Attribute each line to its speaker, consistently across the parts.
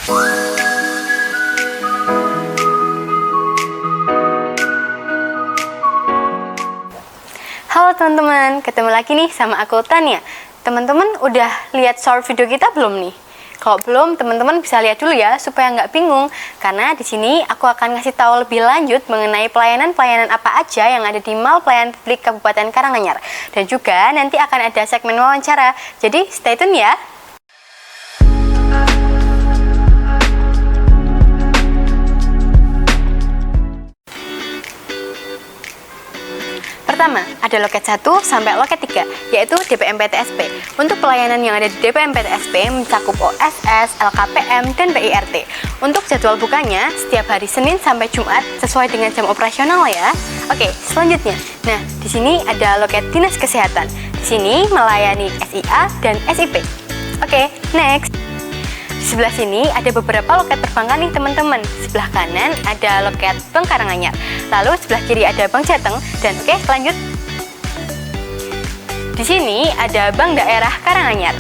Speaker 1: Halo teman-teman, ketemu lagi nih sama aku Tania. Teman-teman udah lihat short video kita belum nih? Kalau belum, teman-teman bisa lihat dulu ya supaya nggak bingung. Karena di sini aku akan ngasih tahu lebih lanjut mengenai pelayanan-pelayanan apa aja yang ada di Mal Pelayanan Publik Kabupaten Karanganyar. Dan juga nanti akan ada segmen wawancara. Jadi stay tune ya. Pertama, ada loket 1 sampai loket 3, yaitu DPM PTSP. Untuk pelayanan yang ada di DPM PTSP mencakup OSS, LKPM, dan PIRT. Untuk jadwal bukanya, setiap hari Senin sampai Jumat sesuai dengan jam operasional ya. Oke, selanjutnya. Nah, di sini ada loket Dinas Kesehatan. Di sini melayani SIA dan SIP. Oke, next. Di sebelah sini ada beberapa loket perbankan nih teman-teman. Sebelah kanan ada loket Bank Karanganyar. Lalu sebelah kiri ada Bank Jateng. Dan oke, lanjut. Di sini ada Bank Daerah Karanganyar.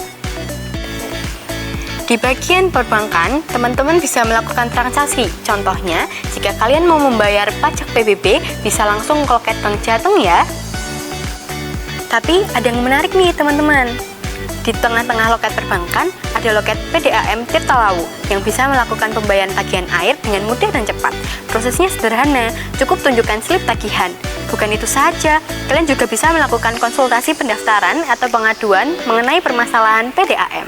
Speaker 1: Di bagian perbankan, teman-teman bisa melakukan transaksi. Contohnya, jika kalian mau membayar pajak PBB, bisa langsung ke loket Bank Jateng ya. Tapi ada yang menarik nih teman-teman. Di tengah-tengah loket perbankan, ada loket PDAM Tirtalawu yang bisa melakukan pembayaran tagihan air dengan mudah dan cepat. Prosesnya sederhana, cukup tunjukkan slip tagihan. Bukan itu saja, kalian juga bisa melakukan konsultasi pendaftaran atau pengaduan mengenai permasalahan PDAM.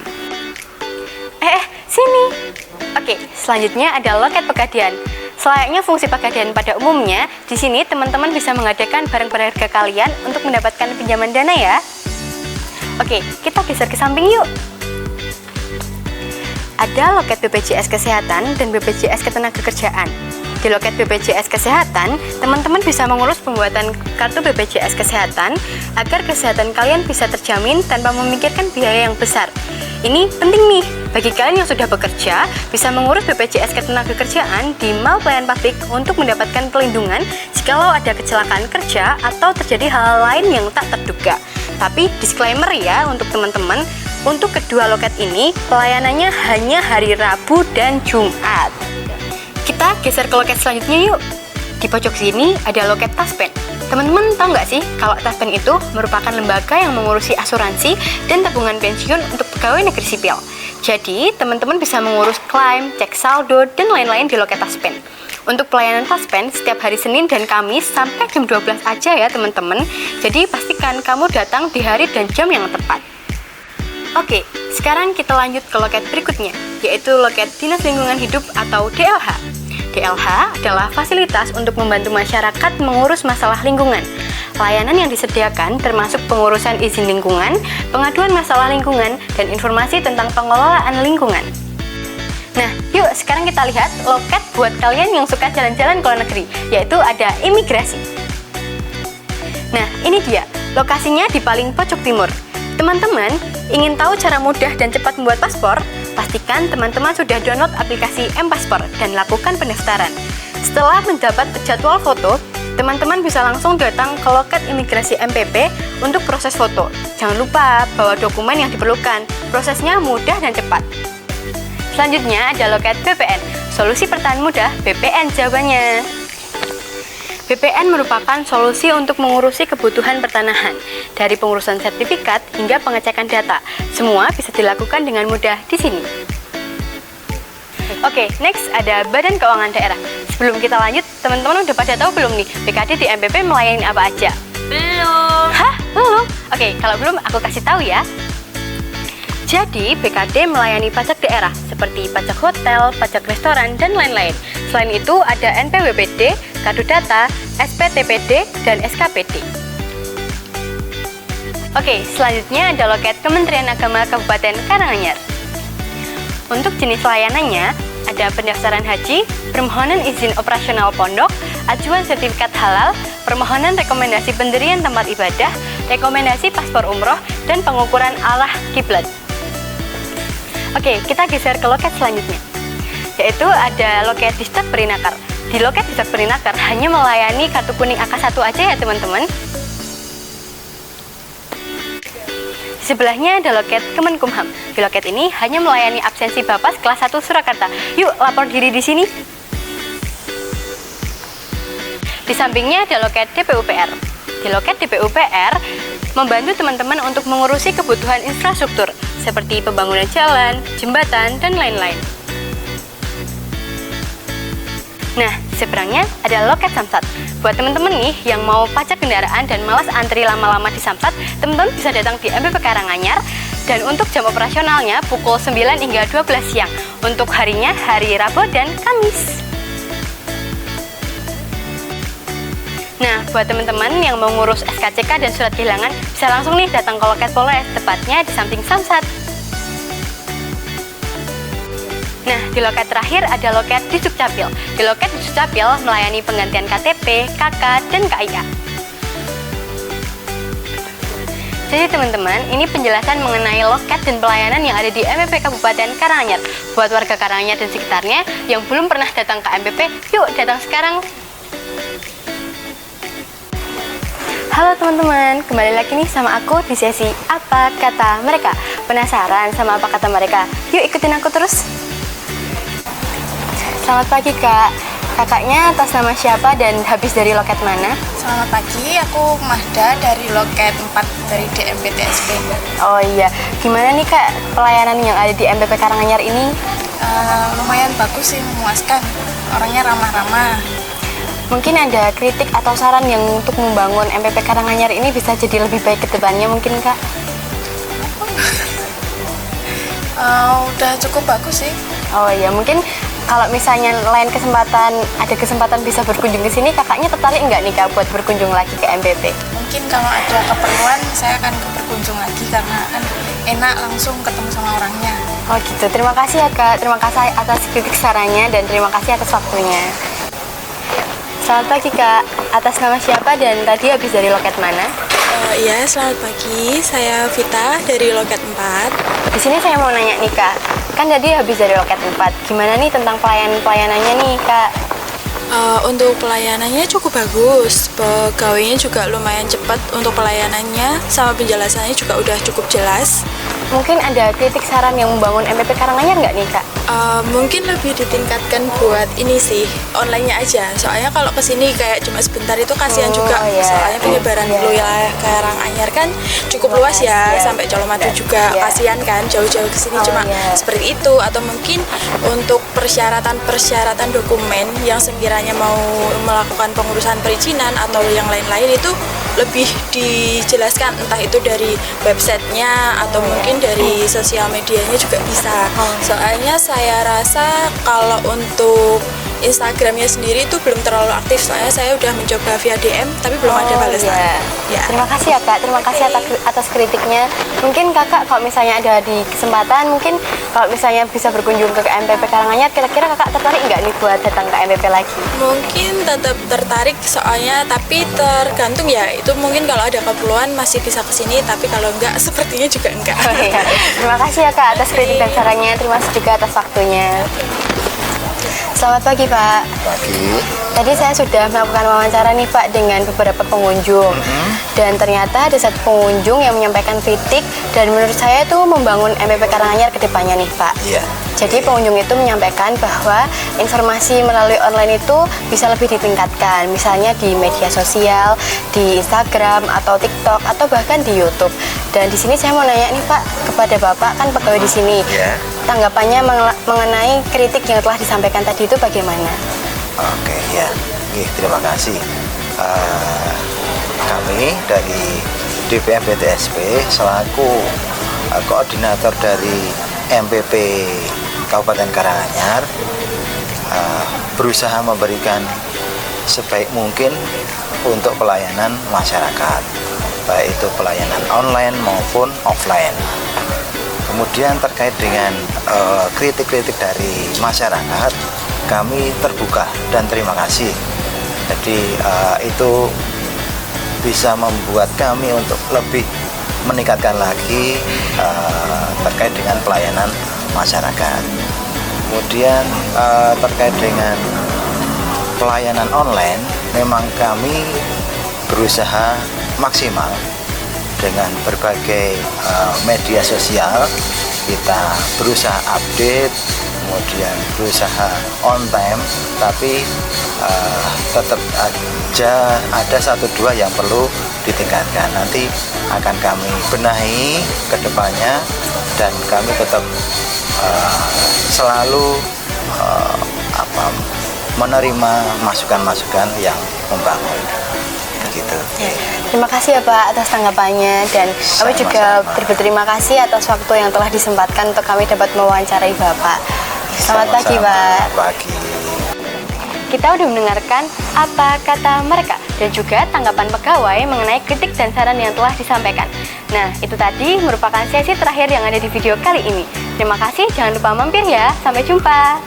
Speaker 1: Sini! Oke, selanjutnya ada loket Pegadaian. Selayaknya fungsi Pegadaian pada umumnya, di sini teman-teman bisa menggadaikan barang berharga kalian untuk mendapatkan pinjaman dana ya. Oke, kita geser ke samping yuk. Ada loket BPJS Kesehatan dan BPJS Ketenagakerjaan. Di loket BPJS Kesehatan, teman-teman bisa mengurus pembuatan kartu BPJS Kesehatan agar kesehatan kalian bisa terjamin tanpa memikirkan biaya yang besar. Ini penting nih, bagi kalian yang sudah bekerja, bisa mengurus BPJS Ketenagakerjaan di Mal Pelayanan Publik untuk mendapatkan perlindungan jikalau ada kecelakaan kerja atau terjadi hal lain yang tak terduga. Tapi disclaimer ya untuk teman-teman, untuk kedua loket ini pelayanannya hanya hari Rabu dan Jumat. Kita geser ke loket selanjutnya yuk. Di pojok sini ada loket Taspen. Teman-teman tahu nggak sih kalau Taspen itu merupakan lembaga yang mengurusi asuransi dan tabungan pensiun untuk pegawai negeri sipil. Jadi teman-teman bisa mengurus klaim, cek saldo, dan lain-lain di loket Taspen. Untuk pelayanan Taspen setiap hari Senin dan Kamis sampai jam 12 aja ya teman-teman. Jadi pastikan kamu datang di hari dan jam yang tepat. Oke, sekarang kita lanjut ke loket berikutnya, yaitu loket Dinas Lingkungan Hidup atau DLH. DLH adalah fasilitas untuk membantu masyarakat mengurus masalah lingkungan. Layanan yang disediakan termasuk pengurusan izin lingkungan, pengaduan masalah lingkungan, dan informasi tentang pengelolaan lingkungan. Nah, yuk sekarang kita lihat loket buat kalian yang suka jalan-jalan ke luar negeri, yaitu ada imigrasi. Nah, ini dia, lokasinya di paling pojok timur. Teman-teman, ingin tahu cara mudah dan cepat membuat paspor? Pastikan teman-teman sudah download aplikasi M-Paspor dan lakukan pendaftaran. Setelah mendapat jadwal foto, teman-teman bisa langsung datang ke loket imigrasi MPP untuk proses foto. Jangan lupa bawa dokumen yang diperlukan, prosesnya mudah dan cepat. Selanjutnya ada loket BPN, solusi pertahanan mudah BPN jawabannya. BPN merupakan solusi untuk mengurusi kebutuhan pertanahan, dari pengurusan sertifikat hingga pengecekan data. Semua bisa dilakukan dengan mudah di sini. Oke, next ada Badan Keuangan Daerah. Sebelum kita lanjut, teman-teman udah pada tahu belum nih BKD di MPP melayani apa aja?
Speaker 2: Belum.
Speaker 1: Hah? Belum? Oke, kalau belum aku kasih tahu ya. Jadi, BKD melayani pajak daerah seperti pajak hotel, pajak restoran, dan lain-lain. Selain itu, ada NPWPD, Kartu Data, SPTPD, dan SKPD. Oke, selanjutnya ada loket Kementerian Agama Kabupaten Karanganyar. Untuk jenis layanannya, ada pendaftaran haji, permohonan izin operasional pondok, ajuan sertifikat halal, permohonan rekomendasi pendirian tempat ibadah, rekomendasi paspor umroh, dan pengukuran arah kiblat. Oke, kita geser ke loket selanjutnya, yaitu ada loket Distrik Perinakar. Di loket Distrik Perinakar hanya melayani kartu kuning AK1 aja ya teman-teman. Sebelahnya ada loket Kemenkumham. Di loket ini hanya melayani absensi Bapas kelas 1 Surakarta. Yuk lapor diri di sini. Di sampingnya ada loket DPUPR. Di loket DPUPR membantu teman-teman untuk mengurusi kebutuhan infrastruktur seperti pembangunan jalan, jembatan, dan lain-lain. Nah, seberangnya ada loket Samsat. Buat teman-teman nih yang mau pajak kendaraan dan malas antri lama-lama di Samsat, teman-teman bisa datang di MPP Karanganyar. Dan untuk jam operasionalnya pukul 9 hingga 12 siang. Untuk harinya hari Rabu dan Kamis. Nah, buat teman-teman yang mau ngurus SKCK dan surat kehilangan, bisa langsung nih datang ke loket Polres, tepatnya di samping Samsat. Nah, di loket terakhir ada loket di Dukcapil. Di loket di Dukcapil melayani penggantian KTP, KK, dan KIA. Jadi teman-teman, ini penjelasan mengenai loket dan pelayanan yang ada di MPP Kabupaten Karanganyar. Buat warga Karanganyar dan sekitarnya yang belum pernah datang ke MPP, yuk datang sekarang. Halo teman-teman, kembali lagi nih sama aku di sesi Apa Kata Mereka. Penasaran sama apa kata mereka? Yuk ikutin aku terus. Selamat pagi Kak, kakaknya atas nama siapa dan habis dari loket mana?
Speaker 2: Selamat pagi, aku Mahda dari loket 4 dari DMPTSP.
Speaker 1: Oh iya, gimana nih Kak pelayanan yang ada di MPP Karanganyar ini?
Speaker 2: Lumayan bagus sih, memuaskan. Orangnya ramah-ramah.
Speaker 1: Mungkin ada kritik atau saran yang untuk membangun MPP Karanganyar ini bisa jadi lebih baik ke depannya mungkin Kak?
Speaker 2: Udah cukup bagus sih.
Speaker 1: Oh iya, mungkin kalau misalnya lain kesempatan, ada kesempatan bisa berkunjung di sini, kakaknya tertarik nggak nih Kak buat berkunjung lagi ke MPP?
Speaker 2: Mungkin kalau ada keperluan saya akan berkunjung lagi karena kan enak langsung ketemu sama orangnya.
Speaker 1: Oh gitu, terima kasih ya Kak, terima kasih atas kritik sarannya dan terima kasih atas waktunya. Selamat pagi Kak, atas nama siapa dan tadi habis dari loket mana?
Speaker 3: Iya, selamat pagi. Saya Vita dari loket 4.
Speaker 1: Di sini saya mau nanya nih Kak, kan tadi habis dari loket 4, gimana nih tentang pelayanannya nih Kak?
Speaker 3: Untuk pelayanannya cukup bagus, pegawainya juga lumayan cepat untuk pelayanannya, sama penjelasannya juga udah cukup jelas.
Speaker 1: Mungkin ada kritik saran yang membangun MPP Karanganyar nggak nih Kak?
Speaker 3: Mungkin lebih ditingkatkan buat ini sih, online-nya aja. Soalnya kalau kesini kayak cuma sebentar itu kasihan juga.
Speaker 1: Iya.
Speaker 3: Soalnya penyebaran wilayah Karanganyar kan cukup luas ya, sampai Colomadu juga. Kasihan kan jauh-jauh kesini cuma seperti itu. Atau mungkin untuk persyaratan dokumen yang sekiranya mau melakukan pengurusan perizinan atau yang lain-lain itu lebih dijelaskan, entah itu dari websitenya atau mungkin dari sosial medianya juga bisa. Soalnya saya rasa kalau untuk Instagramnya sendiri itu belum terlalu aktif, soalnya saya udah mencoba via DM tapi belum ada balasan.
Speaker 1: Ya. Terima kasih ya Kak, terima kasih atas kritiknya. Mungkin Kakak kalau misalnya ada di kesempatan, mungkin kalau misalnya bisa berkunjung ke MPP Karanganyar, kira-kira Kakak tertarik nggak nih buat datang ke MPP lagi?
Speaker 3: Mungkin tetap tertarik soalnya, tapi tergantung ya, itu mungkin kalau ada keperluan masih bisa kesini, tapi kalau enggak sepertinya juga enggak.
Speaker 1: Oh, iya. Terima kasih ya Kak atas kritik dan sarannya, terima kasih juga atas waktunya. Selamat pagi Pak.
Speaker 4: Pagi.
Speaker 1: Tadi saya sudah melakukan wawancara nih Pak dengan beberapa pengunjung. Dan ternyata ada satu pengunjung yang menyampaikan kritik dan menurut saya itu membangun MPP Karanganyar ke depannya nih Pak.
Speaker 4: Iya.
Speaker 1: Jadi pengunjung itu menyampaikan bahwa informasi melalui online itu bisa lebih ditingkatkan, misalnya di media sosial, di Instagram atau TikTok atau bahkan di YouTube. Dan di sini saya mau nanya nih Pak kepada Bapak, kan pegawai di sini.
Speaker 4: Iya.
Speaker 1: Tanggapannya mengenai kritik yang telah disampaikan tadi itu bagaimana?
Speaker 4: Oke, ya. Terima kasih. Kami dari DPMPTSP selaku koordinator dari MPP Kabupaten Karanganyar berusaha memberikan sebaik mungkin untuk pelayanan masyarakat, baik itu pelayanan online maupun offline. Kemudian terkait dengan kritik-kritik dari masyarakat, kami terbuka dan terima kasih. Jadi itu bisa membuat kami untuk lebih meningkatkan lagi terkait dengan pelayanan masyarakat. Kemudian terkait dengan pelayanan online, memang kami berusaha maksimal dengan berbagai media sosial. Kita berusaha update, kemudian berusaha on time, tapi tetap aja ada 1-2 yang perlu ditingkatkan. Nanti akan kami benahi ke depannya, dan kami tetap selalu menerima masukan-masukan yang membangun. Begitu.
Speaker 1: Terima kasih ya Pak atas tanggapannya, dan kami juga berterima kasih atas waktu yang telah disempatkan untuk kami dapat mewawancarai Bapak. Selamat pagi Pak.
Speaker 4: Pagi.
Speaker 1: Kita udah mendengarkan apa kata mereka dan juga tanggapan pegawai mengenai kritik dan saran yang telah disampaikan. Nah, itu tadi merupakan sesi terakhir yang ada di video kali ini. Terima kasih, jangan lupa mampir ya. Sampai jumpa.